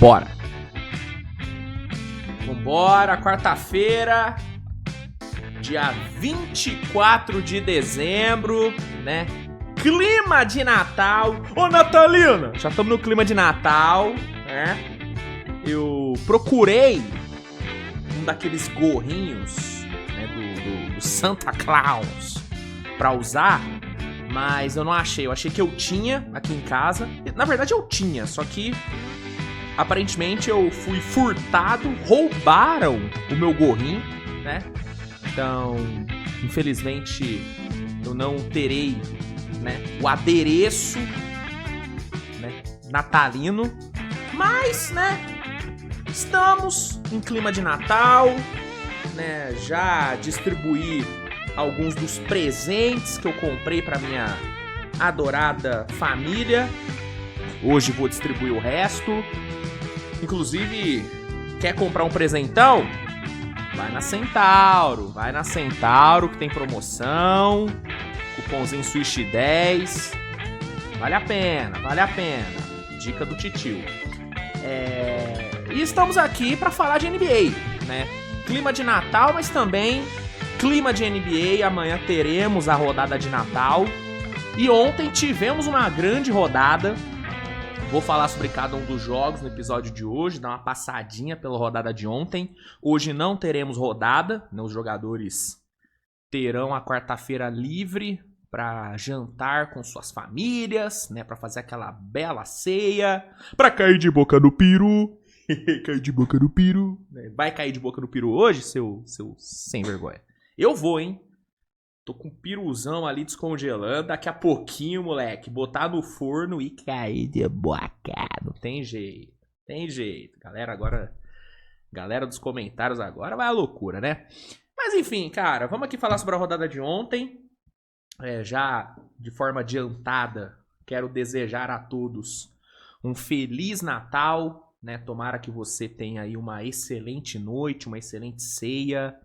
Vambora! Vambora, quarta-feira, dia 24 de dezembro, né? Clima de Natal. Ô, Natalina! Já estamos no clima de Natal, né? Eu procurei um daqueles gorrinhos, né, do Santa Claus pra usar, mas eu não achei. Eu achei que eu tinha aqui em casa. Na verdade, eu tinha, só que aparentemente eu fui furtado, roubaram o meu gorrinho, né? Então, infelizmente, eu não terei, né, o adereço, né, natalino, mas, né, estamos em clima de Natal, né? Já distribuí alguns dos presentes que eu comprei para minha adorada família. Hoje vou distribuir o resto. Inclusive, quer comprar um presentão? Vai na Centauro que tem promoção, cupomzinho Switch 10, vale a pena, dica do titio. E estamos aqui para falar de NBA, né? Clima de Natal, mas também clima de NBA. Amanhã teremos a rodada de Natal e ontem tivemos uma grande rodada. Vou falar sobre cada um dos jogos no episódio de hoje, dar uma passadinha pela rodada de ontem. Hoje não teremos rodada, né? Os jogadores terão a quarta-feira livre para jantar com suas famílias, né? Para fazer aquela bela ceia, para cair de boca no peru. Cair de boca no peru. Vai cair de boca no peru hoje, seu sem vergonha? Eu vou, hein? Tô com um piruzão ali descongelando. Daqui a pouquinho, moleque, botar no forno e cair de boca. Não tem jeito. Galera dos comentários agora vai à loucura, né? Mas enfim, cara, vamos aqui falar sobre a rodada de ontem. Já de forma adiantada, quero desejar a todos um Feliz Natal, né? Tomara que você tenha aí uma excelente noite, uma excelente ceia.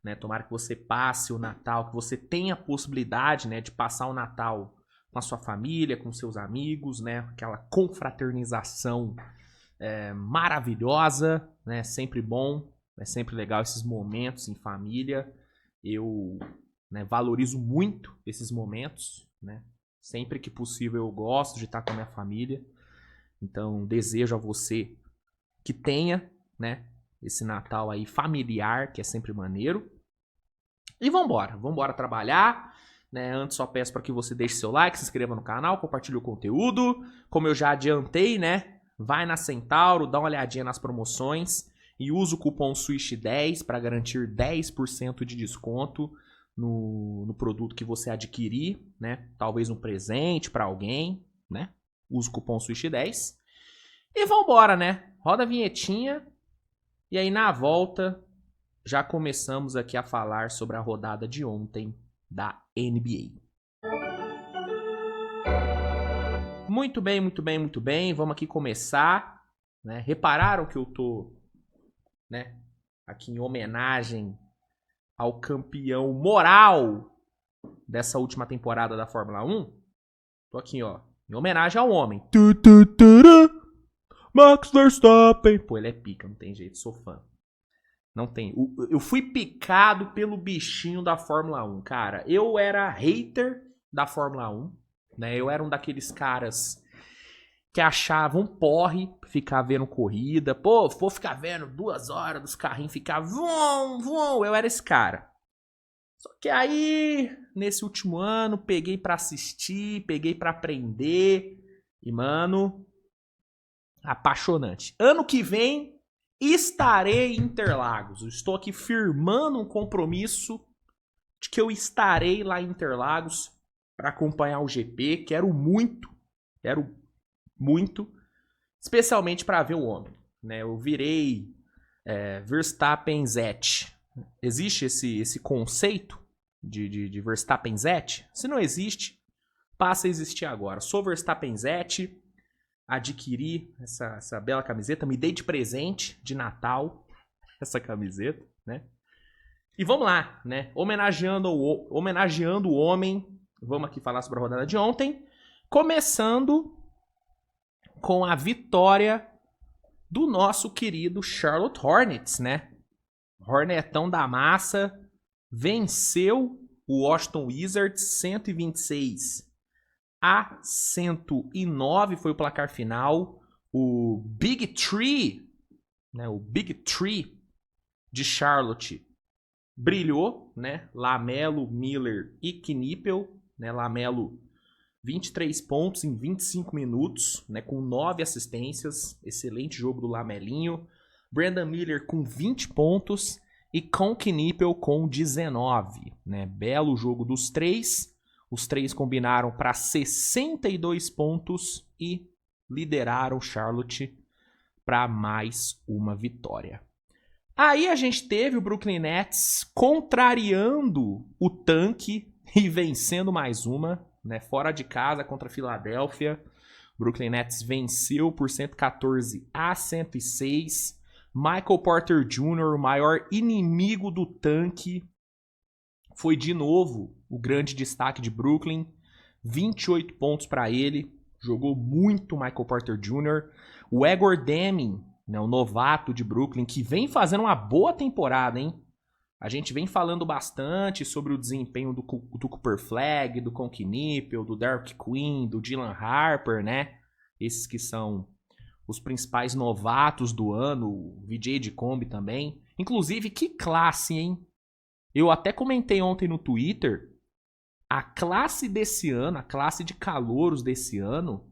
Né, tomara que você passe o Natal, que você tenha a possibilidade, né, de passar o Natal com a sua família, com seus amigos, né, aquela confraternização maravilhosa, né, sempre bom, é sempre legal esses momentos em família. Eu, né, valorizo muito esses momentos, né, sempre que possível eu gosto de estar com a minha família. Então desejo a você que tenha, né, esse Natal aí familiar, que é sempre maneiro. E vambora trabalhar, né? Antes só peço para que você deixe seu like, se inscreva no canal, compartilhe o conteúdo. Como eu já adiantei, né? Vai na Centauro, dá uma olhadinha nas promoções e usa o cupom SWISH10 para garantir 10% de desconto no produto que você adquirir, né? Talvez um presente para alguém, né? Usa o cupom SWISH10. E vambora, né? Roda a vinhetinha. E aí, na volta, já começamos aqui a falar sobre a rodada de ontem da NBA. Muito bem. Vamos aqui começar, né? Repararam que eu tô, né, aqui em homenagem ao campeão moral dessa última temporada da Fórmula 1? Tô aqui, ó, em homenagem ao homem. Max Verstappen. Pô, ele é pica, não tem jeito, sou fã. Não tem. Eu fui picado pelo bichinho da Fórmula 1, cara. Eu era hater da Fórmula 1, né? Eu era um daqueles caras que achavam porre ficar vendo corrida. Pô, vou ficar vendo 2 horas dos carrinhos ficar vum. Eu era esse cara. Só que aí, nesse último ano, peguei pra assistir, peguei pra aprender. E, mano, apaixonante. Ano que vem estarei em Interlagos. Eu estou aqui firmando um compromisso de que eu estarei lá em Interlagos para acompanhar o GP. Quero muito, especialmente para ver o homem, né? Eu virei Verstappenzete. Existe esse conceito de Verstappenzete? Se não existe, passa a existir agora. Sou Verstappenzete. Adquiri essa bela camiseta, me dei de presente de Natal essa camiseta, né? E vamos lá, né? Homenageando o homem, vamos aqui falar sobre a rodada de ontem, começando com a vitória do nosso querido Charlotte Hornets, né? Hornetão da massa venceu o Washington Wizards 126-109 foi o placar final. O Big Three, né? O Big Three de Charlotte brilhou, né? LaMelo, Miller e Knipel, né? LaMelo 23 pontos em 25 minutos, né? Com 9 assistências, excelente jogo do Lamelinho. Brandon Miller com 20 pontos e com Knipel com 19, né? Belo jogo dos três. Os três combinaram para 62 pontos e lideraram Charlotte para mais uma vitória. Aí a gente teve o Brooklyn Nets contrariando o tanque e vencendo mais uma, né? Fora de casa contra a Filadélfia. O Brooklyn Nets venceu por 114-106. Michael Porter Jr., o maior inimigo do tanque, foi de novo o grande destaque de Brooklyn. 28 pontos para ele. Jogou muito Michael Porter Jr. O Egor Deming, né, o novato de Brooklyn, que vem fazendo uma boa temporada, hein? A gente vem falando bastante sobre o desempenho do Cooper Flagg, do Con Knipel, do Derek Queen, do Dylan Harper, né? Esses que são os principais novatos do ano, o VJ de Kombi também. Inclusive, que classe, hein? Eu até comentei ontem no Twitter, a classe desse ano, a classe de calouros desse ano,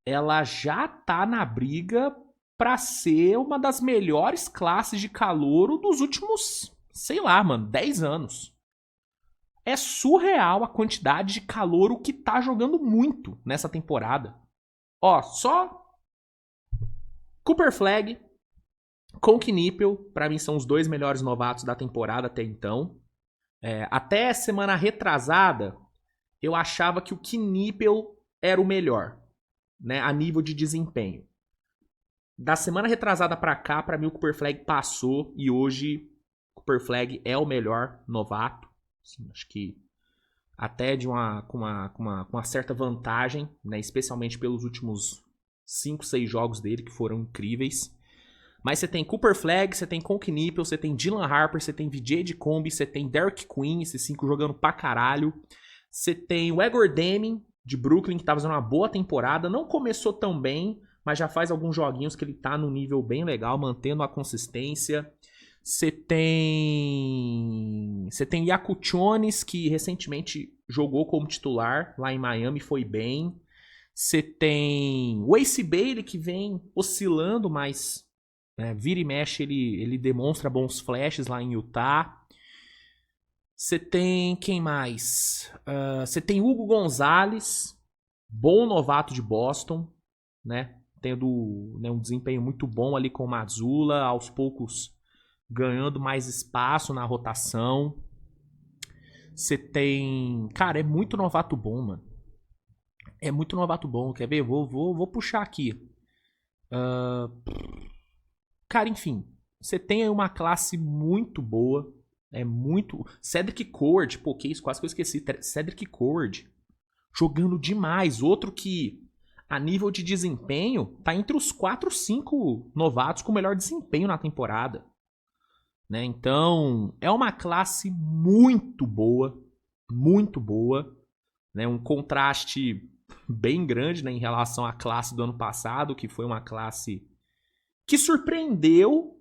ela já tá na briga para ser uma das melhores classes de calouro dos últimos, sei lá, mano, 10 anos. É surreal a quantidade de calouro que tá jogando muito nessa temporada. Ó, só Cooper Flagg, Con Knipel, pra mim são os dois melhores novatos da temporada até então. Até semana retrasada, eu achava que o Knipel era o melhor, né, a nível de desempenho. Da semana retrasada pra cá, pra mim o Cooper Flagg passou e hoje o Cooper Flagg é o melhor novato. Assim, acho que até com uma certa vantagem, né, especialmente pelos últimos 5, 6 jogos dele que foram incríveis. Mas você tem Cooper Flagg, você tem Con Knipel, você tem Dylan Harper, você tem VJ de Kombi, você tem Derek Queen, esses 5 jogando pra caralho. Você tem o Egor Deming, de Brooklyn, que tá fazendo uma boa temporada. Não começou tão bem, mas já faz alguns joguinhos que ele tá num nível bem legal, mantendo a consistência. Você tem Yakuchonis, que recentemente jogou como titular lá em Miami, foi bem. Você tem o Ace Bailey, que vem oscilando, mas vira e mexe ele demonstra bons flashes lá em Utah. Você tem quem mais? Você tem Hugo Gonzalez, bom novato de Boston, né? Tendo um desempenho muito bom ali com o Mazzulla, aos poucos ganhando mais espaço na rotação. Você tem... Cara, é muito novato bom, mano. É muito novato bom. Quer ver? Vou puxar aqui. Cara, enfim. Você tem aí uma classe muito boa. É muito... Cedric Coward. Pô, que isso? Quase que eu esqueci. Cedric Coward. Jogando demais. Outro que, a nível de desempenho, tá entre os 4 ou 5 novatos com melhor desempenho na temporada. Né? Então, é uma classe muito boa. Muito boa. Né? Um contraste bem grande, né, em relação à classe do ano passado, que foi uma classe que surpreendeu,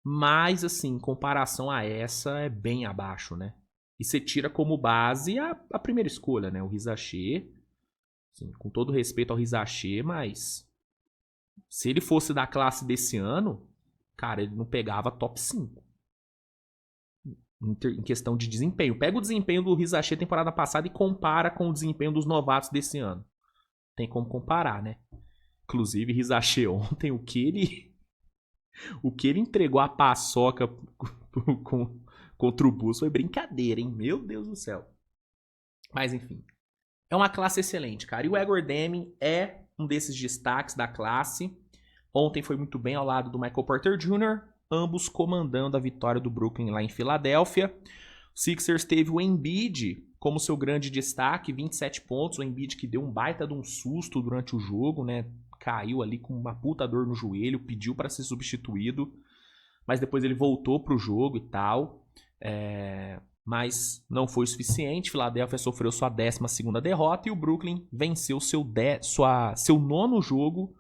mas, assim, em comparação a essa, é bem abaixo, né? E você tira como base a primeira escolha, né? O Rizaché, assim, com todo respeito ao Rizaché, mas se ele fosse da classe desse ano, cara, ele não pegava top 5. Em questão de desempenho. Pega o desempenho do Rizaché temporada passada e compara com o desempenho dos novatos desse ano. Tem como comparar, né? Inclusive, Rizaché ontem, o que ele entregou a paçoca contra o Bulls foi brincadeira, hein? Meu Deus do céu. Mas, enfim. É uma classe excelente, cara. E o Egor Deming é um desses destaques da classe. Ontem foi muito bem ao lado do Michael Porter Jr., ambos comandando a vitória do Brooklyn lá em Filadélfia. O Sixers teve o Embiid como seu grande destaque, 27 pontos. O Embiid que deu um baita de um susto durante o jogo, né? caiu ali com uma puta dor no joelho, pediu para ser substituído, mas depois ele voltou pro jogo e tal. Mas não foi o suficiente. Philadelphia sofreu sua 12ª derrota e o Brooklyn venceu seu 9º jogo.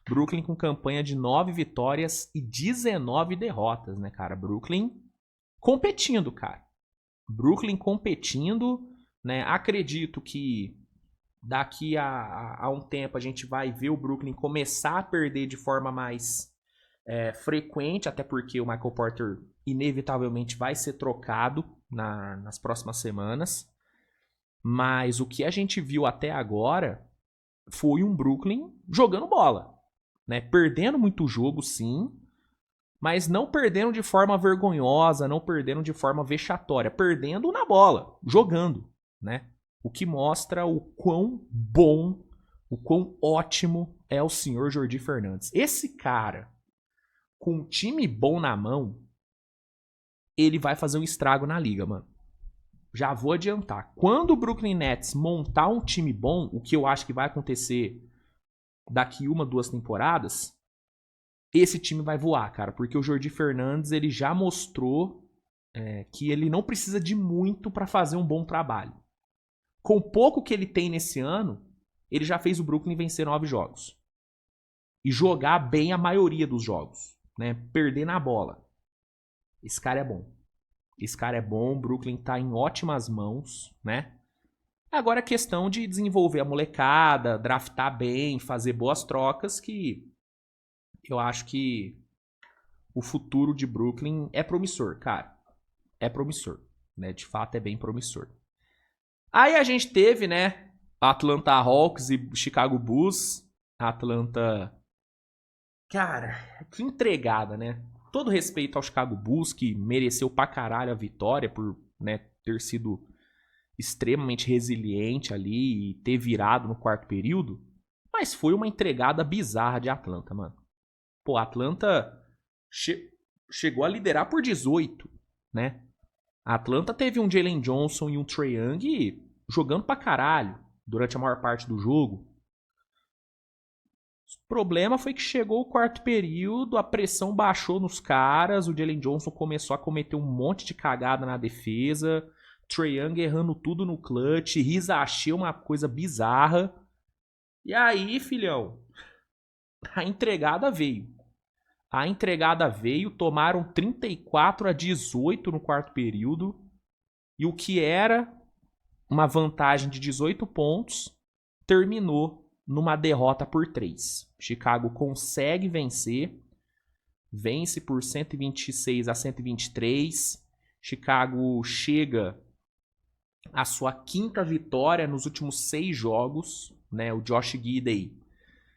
Brooklyn com campanha de 9 vitórias e 19 derrotas, né, cara? Brooklyn competindo, cara. Brooklyn competindo, né? Acredito que daqui a um tempo a gente vai ver o Brooklyn começar a perder de forma mais frequente, até porque o Michael Porter inevitavelmente vai ser trocado nas próximas semanas. Mas o que a gente viu até agora foi um Brooklyn jogando bola, né? Perdendo muito jogo, sim, mas não perdendo de forma vergonhosa, não perdendo de forma vexatória, perdendo na bola, jogando, né? O que mostra o quão bom, o quão ótimo é o senhor Jordi Fernandes. Esse cara, com um time bom na mão, ele vai fazer um estrago na liga, mano. Já vou adiantar. Quando o Brooklyn Nets montar um time bom, o que eu acho que vai acontecer daqui 1-2 temporadas, esse time vai voar, cara. Porque o Jordi Fernandes, ele já mostrou que ele não precisa de muito para fazer um bom trabalho. Com o pouco que ele tem nesse ano, ele já fez o Brooklyn vencer 9 jogos. E jogar bem a maioria dos jogos, né? Perder na bola. Esse cara é bom. Esse cara é bom, o Brooklyn tá em ótimas mãos, né? Agora é questão de desenvolver a molecada, draftar bem, fazer boas trocas, que eu acho que o futuro de Brooklyn é promissor, cara. É promissor, né? De fato é bem promissor. Aí a gente teve, né, Atlanta Hawks e Chicago Bulls. Atlanta... Cara, que entregada, né? Todo respeito ao Chicago Bulls, que mereceu pra caralho a vitória por, né, ter sido extremamente resiliente ali e ter virado no quarto período. Mas foi uma entregada bizarra de Atlanta, mano. Pô, a Atlanta chegou a liderar por 18, né? A Atlanta teve um Jalen Johnson e um Trae Young jogando pra caralho durante a maior parte do jogo. O problema foi que chegou o quarto período, a pressão baixou nos caras, o Jalen Johnson começou a cometer um monte de cagada na defesa, Trae Young errando tudo no clutch, Riz achei uma coisa bizarra. E aí, filhão, a entregada veio. A entregada veio, tomaram 34-18 no quarto período. E o que era uma vantagem de 18 pontos, terminou numa derrota por 3. Chicago consegue vencer. Vence por 126-123. Chicago chega à sua 5ª vitória nos últimos 6 jogos, né? O Josh Giddey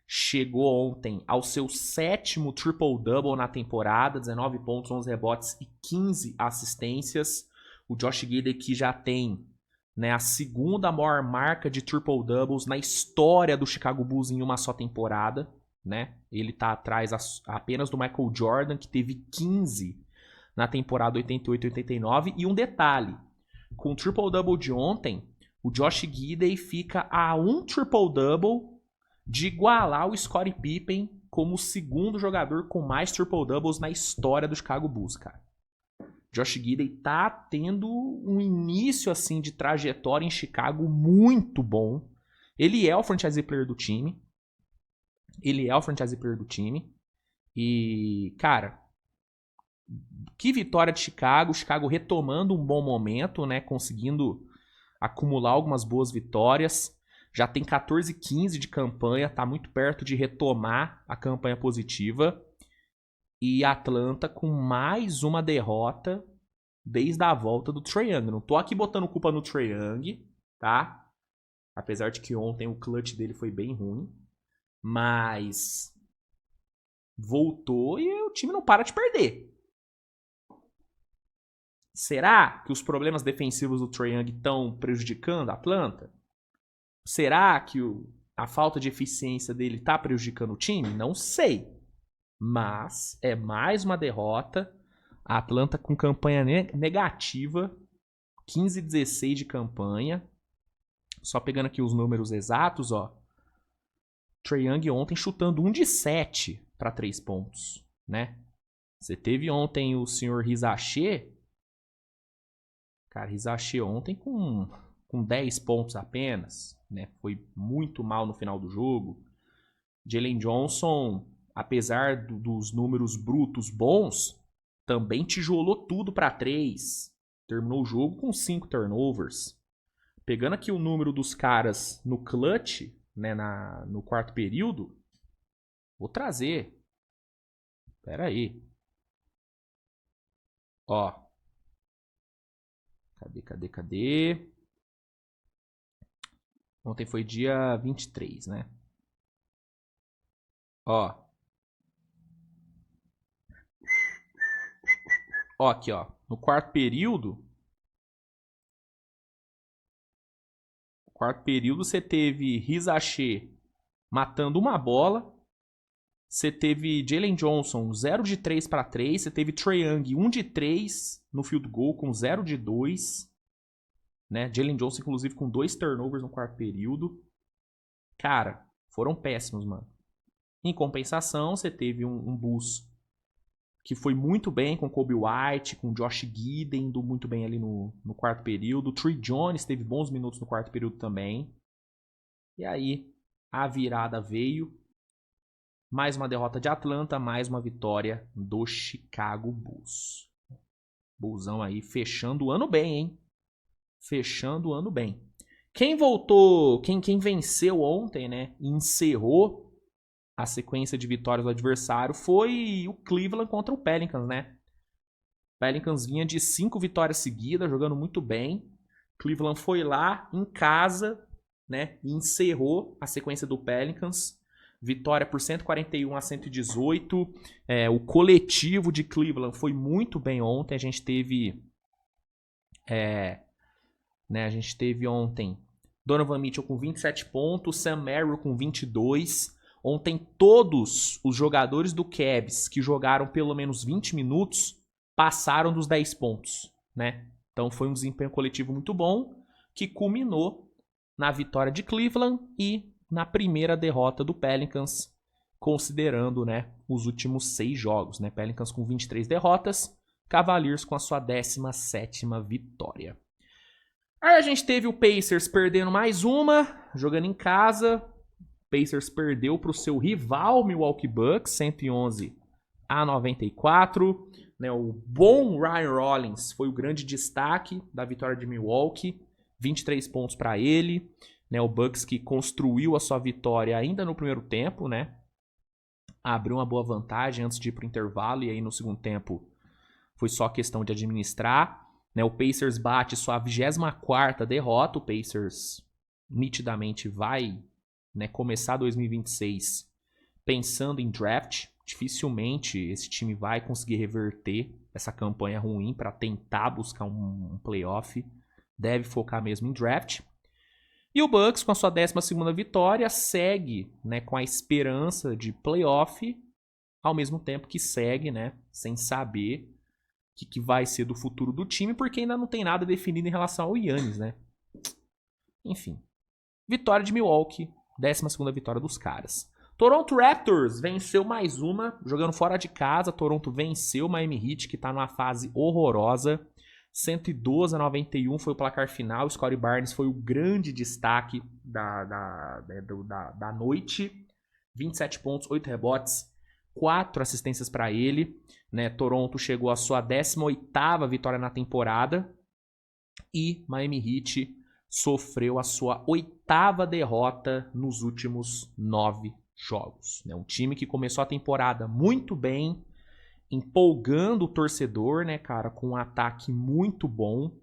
chegou ontem ao seu 7º triple-double na temporada, 19 pontos, 11 rebotes e 15 assistências. O Josh Giddey que já tem, né, a 2ª maior marca de triple-doubles na história do Chicago Bulls em uma só temporada, né? Ele tá atrás apenas do Michael Jordan, que teve 15 na temporada 88-89. E um detalhe, com o triple-double de ontem, o Josh Giddey fica a um triple-double de igualar o Scottie Pippen como o 2º jogador com mais triple-doubles na história do Chicago Bulls, cara. Josh Giddey tá tendo um início assim de trajetória em Chicago muito bom. Ele é o franchise player do time. E, cara, que vitória de Chicago. Chicago retomando um bom momento, né? Conseguindo acumular algumas boas vitórias. Já tem 14-15 de campanha. Tá muito perto de retomar a campanha positiva. E Atlanta com mais uma derrota desde a volta do Trae Young. Não tô aqui botando culpa no Trae Young, tá? Apesar de que ontem o clutch dele foi bem ruim. Mas voltou e o time não para de perder. Será que os problemas defensivos do Trae Young estão prejudicando a Atlanta? Será que a falta de eficiência dele está prejudicando o time? Não sei. Mas é mais uma derrota. A Atlanta com campanha negativa. 15-16 de campanha. Só pegando aqui os números exatos, ó. Trae Young ontem chutando 1 de 7 para 3 pontos, né? Você teve ontem o senhor Rizaché. Cara, Rizaché ontem com 10 pontos apenas, né? Foi muito mal no final do jogo. Jalen Johnson, apesar dos números brutos bons, também tijolou tudo para 3. Terminou o jogo com 5 turnovers. Pegando aqui o número dos caras no clutch, né, no quarto período, vou trazer. Pera aí. Ó. Cadê? Ontem foi dia 23, né? Ó. Ó, aqui, ó. No quarto período. Você teve Rizaché matando uma bola. Você teve Jalen Johnson 0 de 3 para 3. Você teve Trae Young 1 de 3 no field goal com 0 de 2. Né? Jalen Johnson, inclusive, com 2 turnovers no quarto período. Cara, foram péssimos, mano. Em compensação, você teve um Bulls que foi muito bem com Kobe White, com Josh Giddey, indo muito bem ali no quarto período. Trey Jones teve bons minutos no quarto período também. E aí, a virada veio. Mais uma derrota de Atlanta, mais uma vitória do Chicago Bulls. Bullsão aí fechando o ano bem, hein? Fechando o ano bem. Quem voltou, quem venceu ontem, né? E encerrou a sequência de vitórias do adversário foi o Cleveland contra o Pelicans, né? O Pelicans vinha de 5 vitórias seguidas, jogando muito bem. Cleveland foi lá, em casa, né? E encerrou a sequência do Pelicans. Vitória por 141 a 118. O coletivo de Cleveland foi muito bem ontem. A gente teve ontem Donovan Mitchell com 27 pontos, Sam Merrill com 22. Ontem todos os jogadores do Cavs que jogaram pelo menos 20 minutos passaram dos 10 pontos, né? Então foi um desempenho coletivo muito bom que culminou na vitória de Cleveland e na primeira derrota do Pelicans, considerando, né, os últimos 6 jogos, né? Pelicans com 23 derrotas, Cavaliers com a sua 17ª vitória. Aí a gente teve o Pacers perdendo mais uma, jogando em casa. Pacers perdeu para o seu rival Milwaukee Bucks, 111 a 94. Né, o bom Ryan Rollins foi o grande destaque da vitória de Milwaukee, 23 pontos para ele. Né, o Bucks que construiu a sua vitória ainda no primeiro tempo, né, abriu uma boa vantagem antes de ir para o intervalo e aí no segundo tempo foi só questão de administrar. Né, o Pacers bate sua 24ª derrota. O Pacers nitidamente vai, né, começar 2026 pensando em draft. Dificilmente esse time vai conseguir reverter essa campanha ruim para tentar buscar um playoff. Deve focar mesmo em draft. E o Bucks, com a sua 12ª vitória, segue, né, com a esperança de playoff, ao mesmo tempo que segue, né, sem saber o que vai ser do futuro do time, porque ainda não tem nada definido em relação ao Giannis, né? Enfim. Vitória de Milwaukee, 12ª vitória dos caras. Toronto Raptors venceu mais uma, jogando fora de casa. Toronto venceu o Miami Heat, que tá numa fase horrorosa. 112 a 91 foi o placar final. Scottie Barnes foi o grande destaque da noite. 27 pontos, 8 rebotes, 4 assistências para ele. Né? Toronto chegou à sua 18ª vitória na temporada. E Miami Heat sofreu a sua 8ª derrota nos últimos 9 jogos. Né? Um time que começou a temporada muito bem, empolgando o torcedor, né, cara, com um ataque muito bom.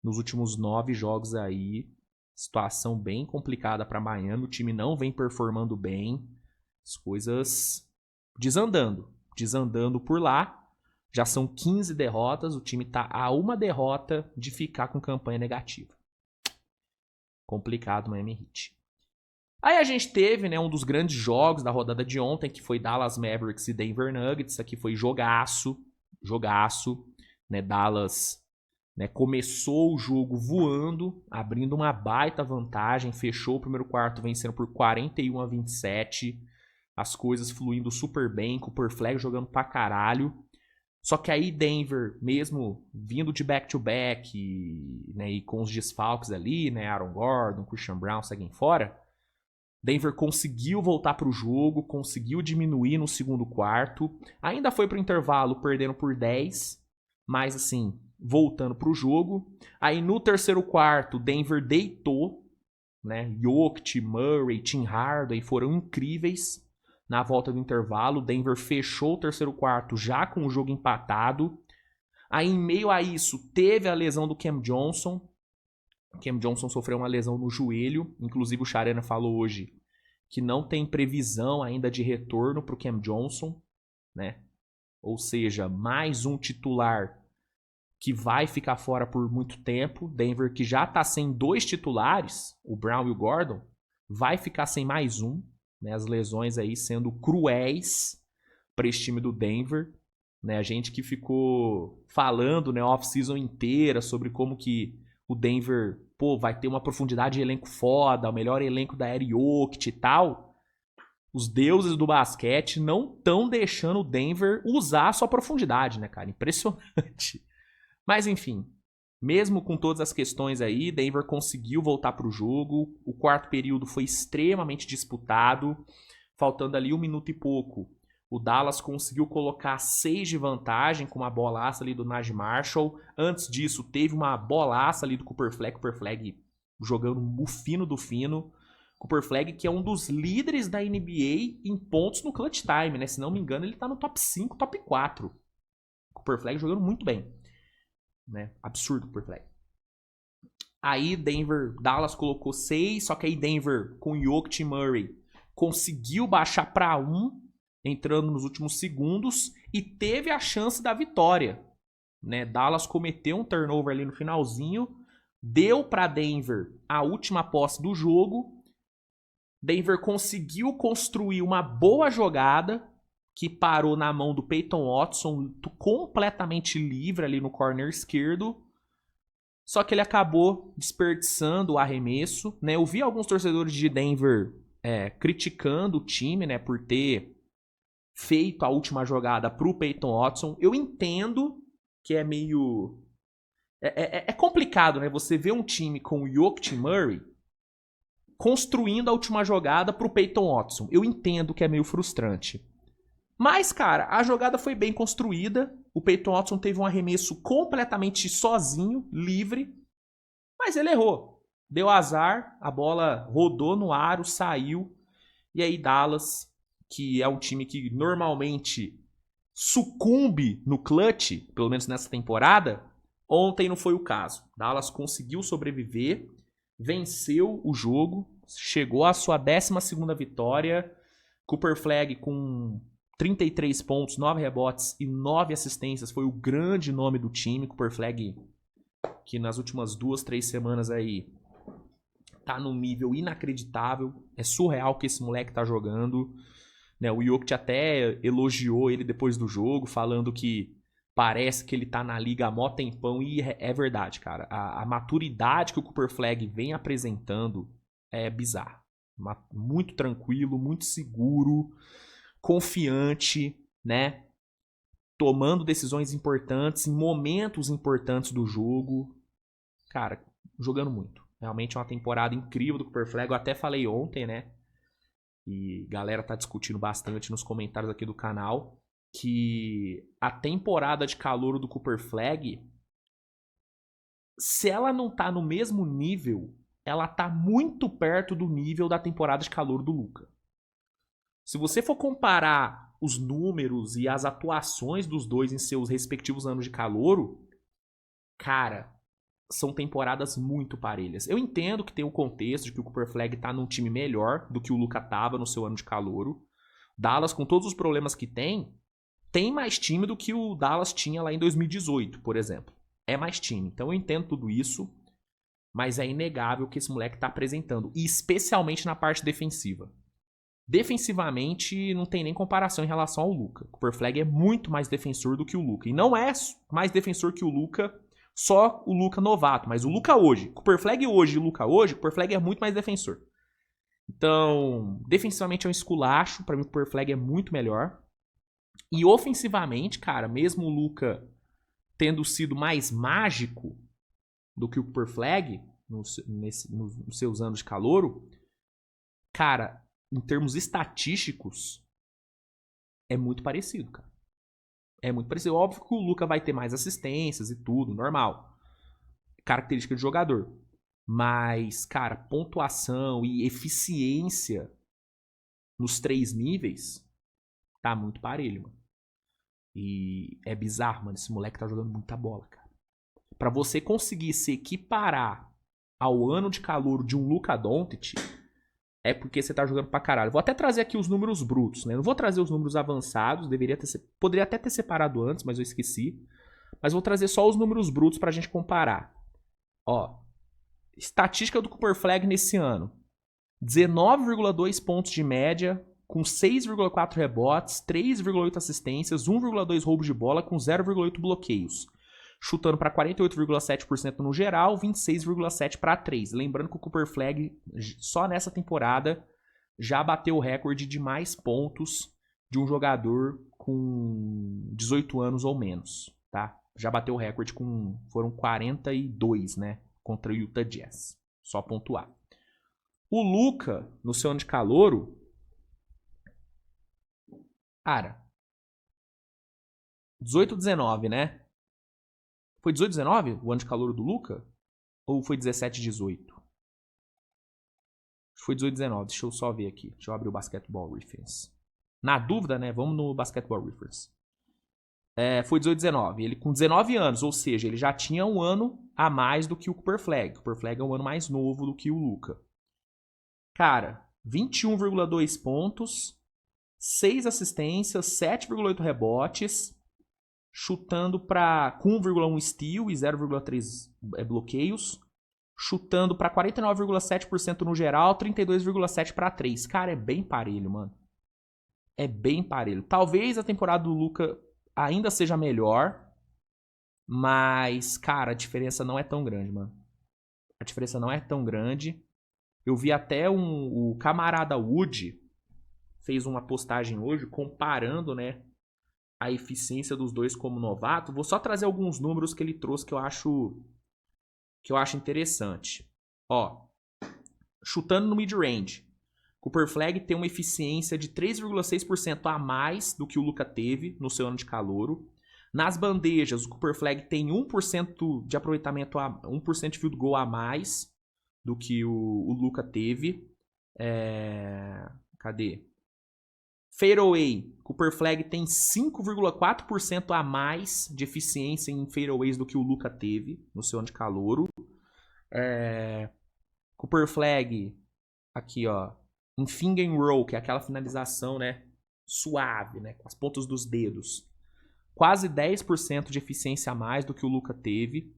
Nos últimos 9 jogos aí, situação bem complicada para Miami. O time não vem performando bem, as coisas desandando por lá. Já são 15 derrotas, o time tá a uma derrota de ficar com campanha negativa. Complicado Miami Heat. Aí a gente teve, né, um dos grandes jogos da rodada de ontem, que foi Dallas Mavericks e Denver Nuggets. Aqui foi jogaço, né, Dallas né? Começou o jogo voando, abrindo uma baita vantagem, fechou o primeiro quarto vencendo por 41-27, as coisas fluindo super bem, Cooper Flag jogando pra caralho. Só que aí Denver, mesmo vindo de back-to-back, né, e com os desfalques ali, né, Aaron Gordon, Christian Brown seguem fora, Denver conseguiu voltar para o jogo, conseguiu diminuir no segundo quarto, ainda foi para o intervalo perdendo por 10, mas assim, voltando para o jogo. Aí no terceiro quarto, Denver deitou, né, Jokic, Murray, Tim Hardaway foram incríveis. Na volta do intervalo, Denver fechou o terceiro quarto já com o jogo empatado. Aí, em meio a isso, teve a lesão do Cam Johnson. Cam Johnson sofreu uma lesão no joelho. Inclusive, o Charena falou hoje que não tem previsão ainda de retorno para o Cam Johnson, né? Ou seja, mais um titular que vai ficar fora por muito tempo. Denver, que já está sem 2 titulares, o Brown e o Gordon, vai ficar sem mais um. Né, as lesões aí sendo cruéis para esse time do Denver, né, a gente que ficou falando, né, off-season inteira sobre como que o Denver, pô, vai ter uma profundidade de elenco foda, o melhor elenco da era Jokic e tal. Os deuses do basquete não estão deixando o Denver usar a sua profundidade, né, cara? Impressionante. Mas enfim, mesmo com todas as questões aí, Denver conseguiu voltar para o jogo. O quarto período foi extremamente disputado. Faltando ali 1 minuto e pouco, o Dallas conseguiu colocar 6 de vantagem com uma bolaça ali do Najee Marshall. Antes disso, teve uma bolaça ali do Cooper Flag jogando o fino do fino. Cooper Flag, que é um dos líderes da NBA em pontos no clutch time, né? Se não me engano, ele tá no top 5, top 4. Cooper Flag jogando muito bem. Né? Absurdo por play. Aí Dallas colocou 6, só que aí Denver com Jokic e Murray conseguiu baixar para 1, entrando nos últimos segundos e teve a chance da vitória. Né? Dallas cometeu um turnover ali no finalzinho, deu para Denver a última posse do jogo. Denver conseguiu construir uma boa jogada que parou na mão do Peyton Watson, completamente livre ali no corner esquerdo. Só que ele acabou desperdiçando o arremesso. Né? Eu vi alguns torcedores de Denver criticando o time, né, por ter feito a última jogada para o Peyton Watson. Eu entendo que é meio... É complicado, né? Você vê um time com o Jokic e Murray construindo a última jogada para o Peyton Watson. Eu entendo que é meio frustrante. Mas, cara, a jogada foi bem construída. O Peyton Watson teve um arremesso completamente sozinho, livre. Mas ele errou. Deu azar, a bola rodou no aro, saiu. E aí Dallas, que é um time que normalmente sucumbe no clutch, pelo menos nessa temporada, ontem não foi o caso. Dallas conseguiu sobreviver, venceu o jogo, chegou à sua 12ª vitória. Cooper Flag com 33 pontos, 9 rebotes e 9 assistências. Foi o grande nome do time. Cooper Flag, que nas últimas 2-3 semanas aí tá num nível inacreditável. É surreal o que esse moleque tá jogando. Né, o Jokic até elogiou ele depois do jogo, falando que parece que ele tá na liga há mó tempão. E é verdade, cara. A maturidade que o Cooper Flag vem apresentando é bizarra. Muito tranquilo, muito seguro, confiante, né? Tomando decisões importantes em momentos importantes do jogo. Cara, jogando muito. Realmente é uma temporada incrível do Cooper Flag. Eu até falei ontem, né? E a galera tá discutindo bastante nos comentários aqui do canal que a temporada de calouro do Cooper Flag, se ela não tá no mesmo nível, ela tá muito perto do nível da temporada de calouro do Luka. Se você for comparar os números e as atuações dos dois em seus respectivos anos de calouro, cara, são temporadas muito parelhas. Eu entendo que tem o contexto de que o Cooper Flag tá num time melhor do que o Luka tava no seu ano de calouro. Dallas, com todos os problemas que tem mais time do que o Dallas tinha lá em 2018, por exemplo. É mais time. Então eu entendo tudo isso, mas é inegável que esse moleque tá apresentando, e especialmente na parte defensiva. Defensivamente, não tem nem comparação em relação ao Luka. O Cooper Flag é muito mais defensor do que o Luka. E não é mais defensor que o Luka Só o Luka novato, mas o Luka hoje, Cooper Flag hoje e o Luka hoje, Cooper Flag é muito mais defensor. Então, defensivamente é um esculacho, pra mim o Cooper Flag é muito melhor. E ofensivamente, cara, mesmo o Luka tendo sido mais mágico do que o Cooper Flag nos seus anos de calouro, cara, em termos estatísticos, é muito parecido, cara. É muito parecido. Óbvio que o Luka vai ter mais assistências e tudo, normal. Característica de jogador. Mas, cara, pontuação e eficiência nos 3 níveis tá muito parelho, mano. E é bizarro, mano. Esse moleque tá jogando muita bola, cara. Pra você conseguir se equiparar ao ano de calouro de um Luka Doncic, é porque você tá jogando pra caralho. Vou até trazer aqui os números brutos, né? Não vou trazer os números avançados, poderia até ter separado antes, mas eu esqueci. Mas vou trazer só os números brutos pra gente comparar. Ó, estatística do Cooper Flag nesse ano. 19,2 pontos de média, com 6,4 rebotes, 3,8 assistências, 1,2 roubos de bola, com 0,8 bloqueios. Chutando para 48,7% no geral, 26,7% para 3. Lembrando que o Cooper Flag, só nessa temporada, já bateu o recorde de mais pontos de um jogador com 18 anos ou menos, tá? Já bateu o recorde com... foram 42, né? Contra o Utah Jazz. Só pontuar. O Luka, no seu ano de calouro... Cara... 18-19, né? Foi 18-19 o ano de calouro do Luka? Ou foi 17-18? Acho que foi 18-19. Deixa eu só ver aqui. Deixa eu abrir o Basketball Reference. Na dúvida, né? Vamos no Basketball Reference. Foi 18-19. Ele com 19 anos, ou seja, ele já tinha um ano a mais do que o Cooper Flag. O Cooper Flag é um ano mais novo do que o Luka. Cara, 21,2 pontos, 6 assistências, 7,8 rebotes, chutando com 1,1 steal e 0,3 bloqueios, chutando para 49,7% no geral, 32,7% para 3. Cara, é bem parelho, mano. É bem parelho. Talvez a temporada do Luka ainda seja melhor, mas, cara, a diferença não é tão grande, mano. A diferença não é tão grande. Eu vi até o camarada Wood fez uma postagem hoje comparando, né, a eficiência dos dois como novato. Vou só trazer alguns números que ele trouxe que eu acho interessante. Ó, chutando no mid-range, Cooper Flag tem uma eficiência de 3,6% a mais do que o Luka teve no seu ano de calouro. Nas bandejas, o Cooper Flag tem 1% de aproveitamento, 1% de field goal a mais do que o Luka teve. Cadê? Fadeaway, Cooper Flag tem 5,4% a mais de eficiência em fadeaways do que o Luka teve no seu ano de calouro. Cooper Flag, aqui ó, em finger and roll, que é aquela finalização, né, suave, né, com as pontas dos dedos. Quase 10% de eficiência a mais do que o Luka teve.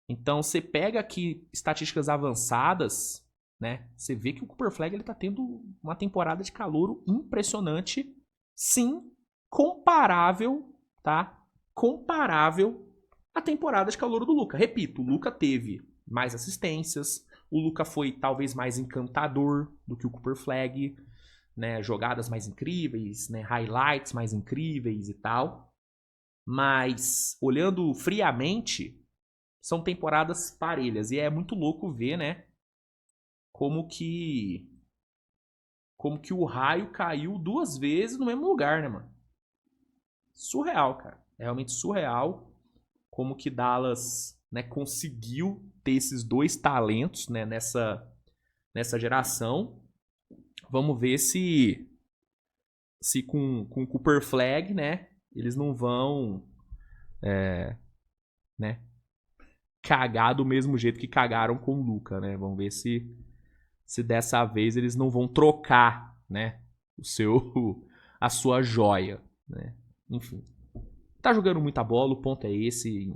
Então você pega aqui estatísticas avançadas, né? Você vê que o Cooper Flag ele tá tendo uma temporada de calouro impressionante, sim, comparável, tá? Comparável à temporada de calouro do Luka. Repito, o Luka teve mais assistências, o Luka foi talvez mais encantador do que o Cooper Flag, né? Jogadas mais incríveis, né? Highlights mais incríveis e tal. Mas olhando friamente, são temporadas parelhas e é muito louco ver, né? Como que o raio caiu 2 vezes no mesmo lugar, né, mano? Surreal, cara. É realmente surreal como que Dallas, né, conseguiu ter esses 2 talentos, né, nessa geração. Vamos ver se com o Cooper Flag, né, eles não vão, né, cagar do mesmo jeito que cagaram com o Luka, né? Vamos ver se dessa vez eles não vão trocar, né, a sua joia, né? Enfim, tá jogando muita bola, o ponto é esse.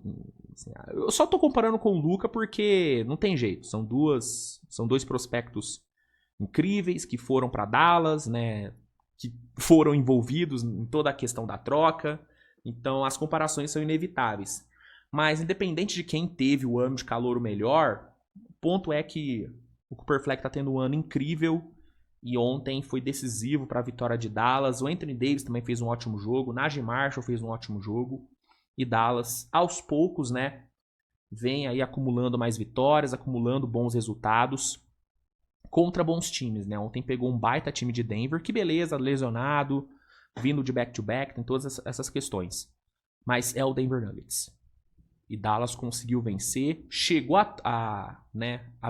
Assim, eu só tô comparando com o Luka porque não tem jeito, são 2 prospectos incríveis que foram para Dallas, né, que foram envolvidos em toda a questão da troca, então as comparações são inevitáveis. Mas independente de quem teve o ano de calor melhor, o ponto é que o Cooper Fleck tá tendo um ano incrível e ontem foi decisivo para a vitória de Dallas. O Anthony Davis também fez um ótimo jogo, o Najee Marshall fez um ótimo jogo e Dallas, aos poucos, né, vem aí acumulando mais vitórias, acumulando bons resultados contra bons times, né? Ontem pegou um baita time de Denver, que beleza, lesionado, vindo de back-to-back, tem todas essas questões. Mas é o Denver Nuggets. E Dallas conseguiu vencer, chegou a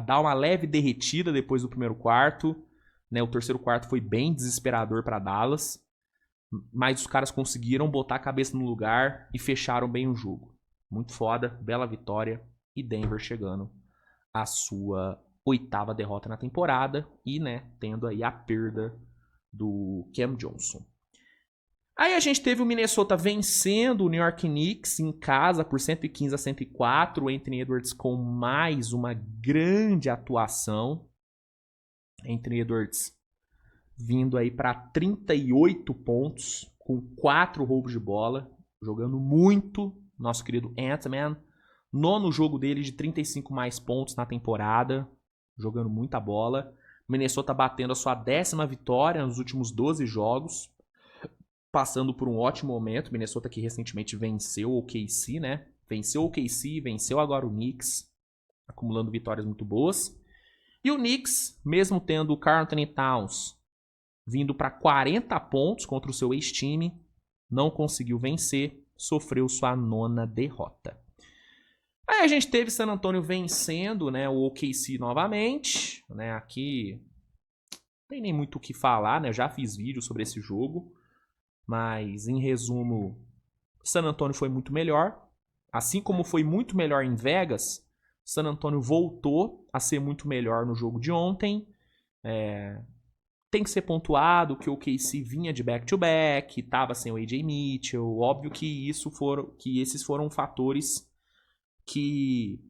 dar uma leve derretida depois do primeiro quarto, né? O terceiro quarto foi bem desesperador para Dallas, mas os caras conseguiram botar a cabeça no lugar e fecharam bem o jogo. Muito foda, bela vitória e Denver chegando à sua 8ª derrota na temporada e, né, tendo aí a perda do Cam Johnson. Aí a gente teve o Minnesota vencendo o New York Knicks em casa por 115-104. O Anthony Edwards com mais uma grande atuação. Anthony Edwards vindo aí para 38 pontos, com 4 roubos de bola, jogando muito. Nosso querido Ant-Man. 9º jogo dele de 35 mais pontos na temporada, jogando muita bola. Minnesota batendo a sua 10ª vitória nos últimos 12 jogos, passando por um ótimo momento. Minnesota que recentemente venceu o OKC, né? Venceu o OKC, venceu agora o Knicks, acumulando vitórias muito boas. E o Knicks, mesmo tendo o Karl Anthony Towns vindo para 40 pontos contra o seu ex-time, não conseguiu vencer, sofreu sua 9ª derrota. Aí a gente teve San Antonio vencendo, né, o OKC novamente, né? Aqui não tem nem muito o que falar, né? Eu já fiz vídeo sobre esse jogo, mas em resumo, San Antonio foi muito melhor. Assim como foi muito melhor em Vegas, San Antonio voltou a ser muito melhor no jogo de ontem. Tem que ser pontuado que o OKC vinha de back-to-back, estava sem o AJ Mitchell. Óbvio que esses foram fatores que,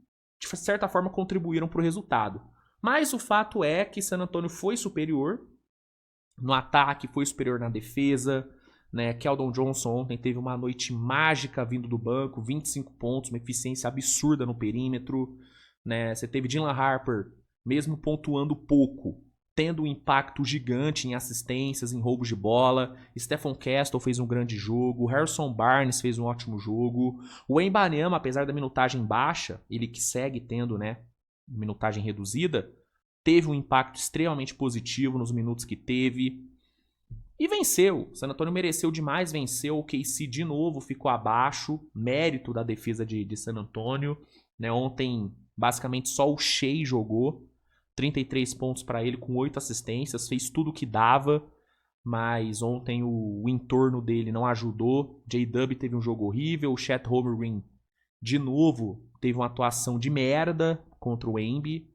de certa forma, contribuíram para o resultado. Mas o fato é que San Antonio foi superior no ataque, foi superior na defesa, né? Keldon Johnson ontem teve uma noite mágica vindo do banco, 25 pontos, uma eficiência absurda no perímetro, né? Você teve Dylan Harper, mesmo pontuando pouco, tendo um impacto gigante em assistências, em roubos de bola. Stephon Castle fez um grande jogo. Harrison Barnes fez um ótimo jogo. O Wembanyama, apesar da minutagem baixa, ele que segue tendo, né, minutagem reduzida, teve um impacto extremamente positivo nos minutos que teve. E venceu. O San Antonio mereceu demais, venceu. O KC de novo ficou abaixo. Mérito da defesa de San Antonio. Né, ontem, basicamente, só o Shea jogou. 33 pontos para ele, com 8 assistências, fez tudo o que dava, mas ontem o entorno dele não ajudou. J-Dub teve um jogo horrível, o Chet Holmgren, de novo, teve uma atuação de merda contra o Embi,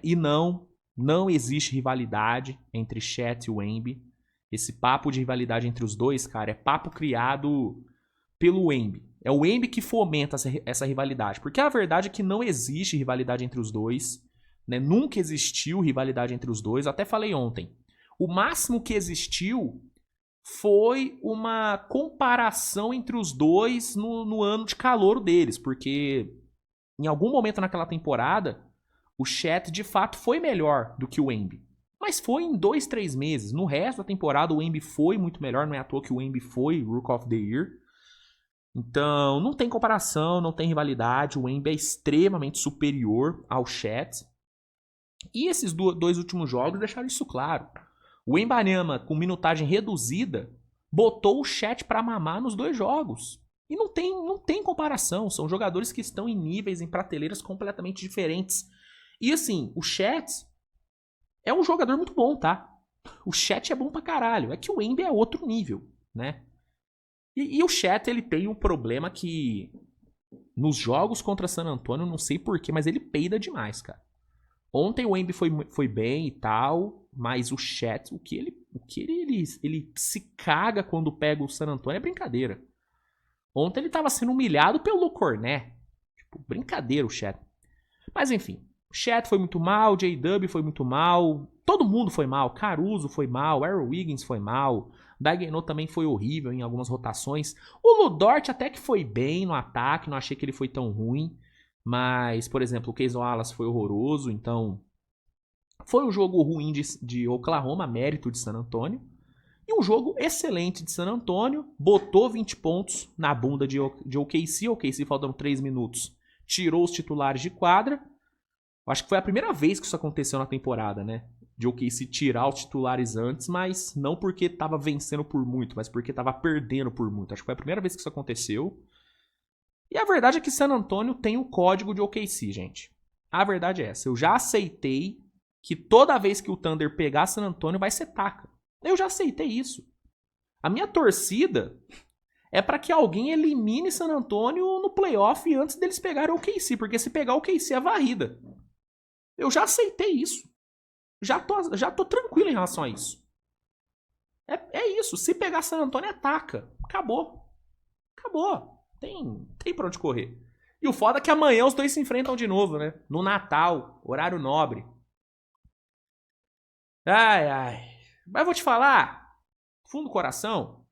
e não existe rivalidade entre Chet e o Embi. Esse papo de rivalidade entre os dois, cara, é papo criado pelo Embi. É o Embi que fomenta essa rivalidade, porque a verdade é que não existe rivalidade entre os dois. Né? Nunca existiu rivalidade entre os dois. Até falei ontem. O máximo que existiu foi uma comparação entre os dois no ano de calouro deles. Porque em algum momento naquela temporada, o Chet de fato foi melhor do que o Embi. Mas foi em 2, 3 meses. No resto da temporada, o Embi foi muito melhor. Não é à toa que o Embi foi Rookie of the Year. Então, não tem comparação, não tem rivalidade. O Embi é extremamente superior ao Chet. E esses dois últimos jogos deixaram isso claro. O Wembanyama, com minutagem reduzida, botou o Chet para mamar nos 2 jogos. E não tem comparação. São jogadores que estão em níveis, em prateleiras completamente diferentes. E assim, o Chet é um jogador muito bom, tá? O Chet é bom pra caralho. É que o Wemby é outro nível, né? E o Chet, ele tem um problema que nos jogos contra San Antonio, não sei porquê, mas ele peida demais, cara. Ontem o Wemby foi bem e tal, mas o Chet, o que ele se caga quando pega o San Antonio é brincadeira. Ontem ele tava sendo humilhado pelo Cornet. Tipo, brincadeira o Chet. Mas enfim, o Chet foi muito mal, J-Dub foi muito mal, todo mundo foi mal, Caruso foi mal, Aaron Wiggins foi mal, Daigneault também foi horrível em algumas rotações. O Lu Dort até que foi bem no ataque, não achei que ele foi tão ruim. Mas, por exemplo, o Cason Wallace foi horroroso, então foi um jogo ruim de Oklahoma, mérito de San Antonio. E um jogo excelente de San Antonio, botou 20 pontos na bunda de OKC. OKC faltando 3 minutos, tirou os titulares de quadra. Acho que foi a primeira vez que isso aconteceu na temporada, né? De OKC tirar os titulares antes, mas não porque estava vencendo por muito, mas porque estava perdendo por muito. Acho que foi a primeira vez que isso aconteceu. E a verdade é que San Antonio tem o código de OKC, gente. A verdade é essa. Eu já aceitei que toda vez que o Thunder pegar San Antonio vai ser taca. Eu já aceitei isso. A minha torcida é para que alguém elimine San Antonio no playoff antes deles pegarem o OKC, porque se pegar o OKC é varrida. Eu já aceitei isso. Já tô tranquilo em relação a isso. É isso. Se pegar San Antonio, ataca. Acabou. Tem pra onde correr. E o foda é que amanhã os dois se enfrentam de novo, né? No Natal, horário nobre. Ai. Mas eu vou te falar, fundo do coração,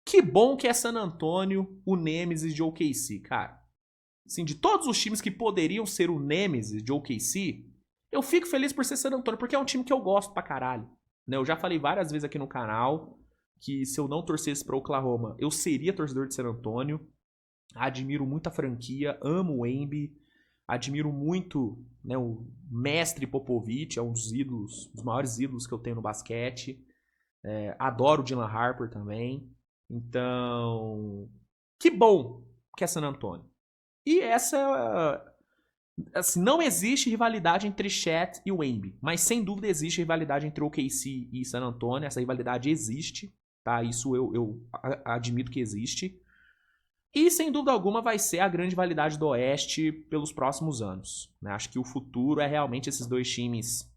que bom que é San Antonio o Nêmesis de OKC, cara. Assim, de todos os times que poderiam ser o Nêmesis de OKC, eu fico feliz por ser San Antonio, porque é um time que eu gosto pra caralho. Né? Eu já falei várias vezes aqui no canal que se eu não torcesse pra Oklahoma, eu seria torcedor de San Antonio. Admiro muito a franquia, amo o Embiid, admiro muito, né, o mestre Popovich, é um dos ídolos, dos maiores ídolos que eu tenho no basquete. Adoro o Dylan Harper também. Então, que bom que é San Antonio. E essa, assim, não existe rivalidade entre Chet e o Embiid, mas sem dúvida existe rivalidade entre o OKC e San Antonio. Essa rivalidade existe, tá? Isso eu admito que existe. E, sem dúvida alguma, vai ser a grande rivalidade do Oeste pelos próximos anos. Né? Acho que o futuro é realmente esses dois times